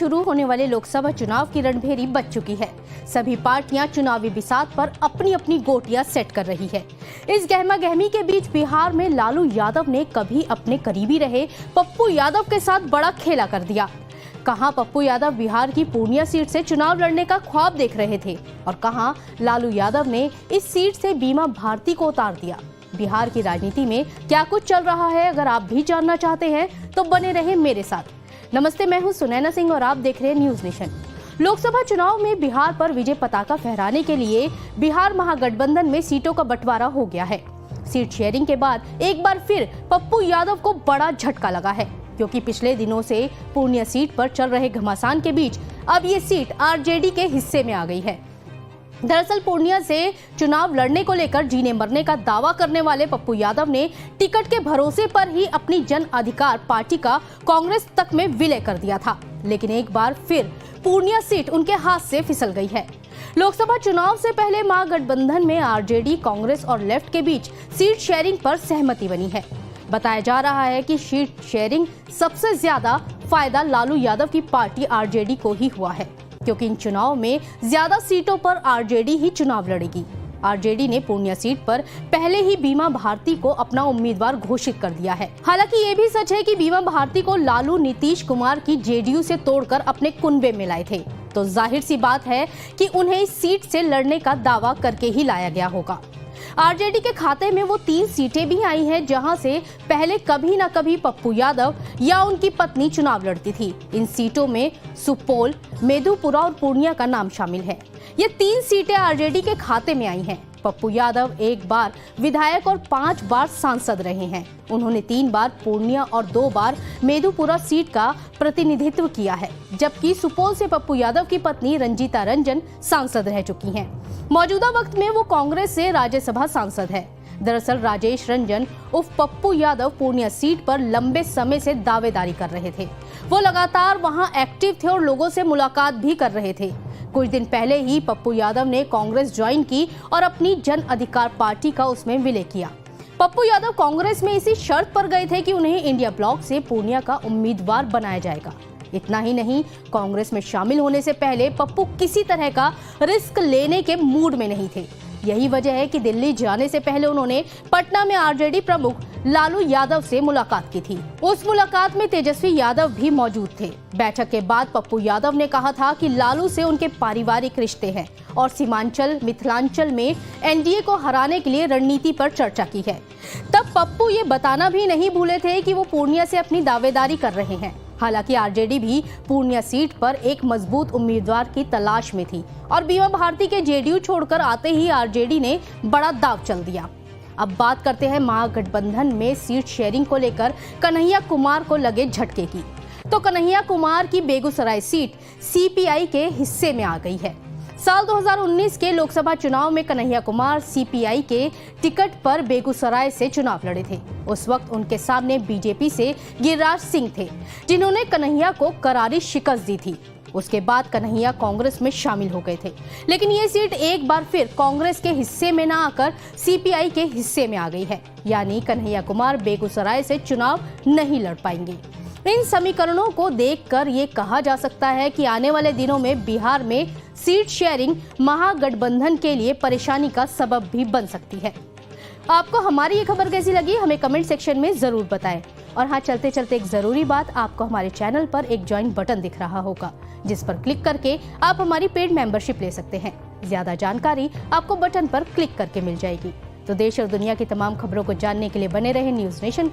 शुरू होने वाले लोकसभा चुनाव की रणभेरी बच चुकी है। सभी पार्टियां चुनावी बिसात पर अपनी अपनी गोटियां सेट कर रही है। इस गहमागहमी के बीच बिहार में लालू यादव ने कभी अपने करीबी रहे पप्पू यादव के साथ बड़ा खेला कर दिया। कहां पप्पू यादव बिहार की पूर्णिया सीट से चुनाव लड़ने का ख्वाब देख रहे थे और कहां लालू यादव ने इस सीट से बीमा भारती को उतार दिया। बिहार की राजनीति में क्या कुछ चल रहा है, अगर आप भी जानना चाहते हैं तो बने रहे मेरे साथ। नमस्ते, मैं हूं सुनैना सिंह और आप देख रहे हैं न्यूज नेशन। लोकसभा चुनाव में बिहार पर विजय पताका फहराने के लिए बिहार महागठबंधन में सीटों का बंटवारा हो गया है। सीट शेयरिंग के बाद एक बार फिर पप्पू यादव को बड़ा झटका लगा है, क्योंकि पिछले दिनों से पूर्णिया सीट पर चल रहे घमासान के बीच अब ये सीट आरजेडी के हिस्से में आ गई है। दरअसल पूर्णिया से चुनाव लड़ने को लेकर जीने मरने का दावा करने वाले पप्पू यादव ने टिकट के भरोसे पर ही अपनी जन अधिकार पार्टी का कांग्रेस तक में विलय कर दिया था, लेकिन एक बार फिर पूर्णिया सीट उनके हाथ से फिसल गई है। लोकसभा चुनाव से पहले महागठबंधन में आरजेडी, कांग्रेस और लेफ्ट के बीच सीट शेयरिंग पर सहमति बनी है। बताया जा रहा है कि सीट शेयरिंग सबसे ज्यादा फायदा लालू यादव की पार्टी आरजेडी को ही हुआ है, क्योंकि इन चुनाव में ज्यादा सीटों पर आरजेडी ही चुनाव लड़ेगी। आरजेडी ने पूर्णिया सीट पर पहले ही बीमा भारती को अपना उम्मीदवार घोषित कर दिया है। हालांकि ये भी सच है कि बीमा भारती को लालू नीतीश कुमार की जेडीयू से तोड़कर अपने कुनबे में लाए थे, तो जाहिर सी बात है कि उन्हें इस सीट से लड़ने का दावा करके ही लाया गया होगा। आरजेडी के खाते में वो 3 सीटें भी आई हैं, जहां से पहले कभी न कभी पप्पू यादव या उनकी पत्नी चुनाव लड़ती थी। इन सीटों में सुपौल, मेधुपुरा और पूर्णिया का नाम शामिल है। ये 3 सीटें आरजेडी के खाते में आई हैं। पप्पू यादव 1 बार विधायक और 5 बार सांसद रहे हैं। उन्होंने 3 बार पूर्णिया और 2 बार मेधुपुरा सीट का प्रतिनिधित्व किया है, जबकि सुपौल से पप्पू यादव की पत्नी रंजीता रंजन सांसद रह चुकी हैं। मौजूदा वक्त में वो कांग्रेस से राज्यसभा सांसद है। दरअसल राजेश रंजन उर्फ पप्पू यादव पूर्णिया सीट पर लंबे समय से दावेदारी कर रहे थे। वो लगातार वहां एक्टिव थे और लोगों से मुलाकात भी कर रहे थे। कुछ दिन पहले ही पप्पू यादव ने कांग्रेस ज्वाइन की और अपनी जन अधिकार पार्टी का उसमें विलय किया। पप्पू यादव कांग्रेस में इसी शर्त पर गए थे कि उन्हें इंडिया ब्लॉक से पूर्णिया का उम्मीदवार बनाया जाएगा। इतना ही नहीं, कांग्रेस में शामिल होने से पहले पप्पू किसी तरह का रिस्क लेने के मूड में नहीं थे। यही वजह है कि दिल्ली जाने से पहले उन्होंने पटना में आरजेडी प्रमुख लालू यादव से मुलाकात की थी। उस मुलाकात में तेजस्वी यादव भी मौजूद थे। बैठक के बाद पप्पू यादव ने कहा था कि लालू से उनके पारिवारिक रिश्ते हैं और सीमांचल, मिथिलांचल में एनडीए को हराने के लिए रणनीति पर चर्चा की है। तब पप्पू ये बताना भी नहीं भूले थे कि वो पूर्णिया से अपनी दावेदारी कर रहे हैं। हालांकि आरजेडी भी पूर्णिया सीट पर एक मजबूत उम्मीदवार की तलाश में थी और बीमा भारती के जेडीयू छोड़कर आते ही आरजेडी ने बड़ा दांव चल दिया। अब बात करते हैं महागठबंधन में सीट शेयरिंग को लेकर कन्हैया कुमार को लगे झटके की। तो कन्हैया कुमार की बेगूसराय सीट सीपीआई के हिस्से में आ गई है। साल 2019 के लोकसभा चुनाव में कन्हैया कुमार सीपीआई के टिकट पर बेगूसराय से चुनाव लड़े थे। उस वक्त उनके सामने बीजेपी से गिरिराज सिंह थे, जिन्होंने कन्हैया को करारी शिकस्त दी थी। उसके बाद कन्हैया कांग्रेस में शामिल हो गए थे, लेकिन ये सीट एक बार फिर कांग्रेस के हिस्से में न आकर सीपीआई के हिस्से में आ गई है। यानी कन्हैया कुमार बेगूसराय से चुनाव नहीं लड़ पाएंगे। इन समीकरणों को देखकर ये कहा जा सकता है कि आने वाले दिनों में बिहार में सीट शेयरिंग महागठबंधन के लिए परेशानी का सबब भी बन सकती है। आपको हमारी ये खबर कैसी लगी, हमें कमेंट सेक्शन में जरूर बताएं। और हाँ, चलते चलते एक जरूरी बात, आपको हमारे चैनल पर एक ज्वाइन बटन दिख रहा होगा, जिस पर क्लिक करके आप हमारी पेड मेंबरशिप ले सकते हैं। ज्यादा जानकारी आपको बटन पर क्लिक करके मिल जाएगी। तो देश और दुनिया की तमाम खबरों को जानने के लिए बने रहे न्यूज नेशन के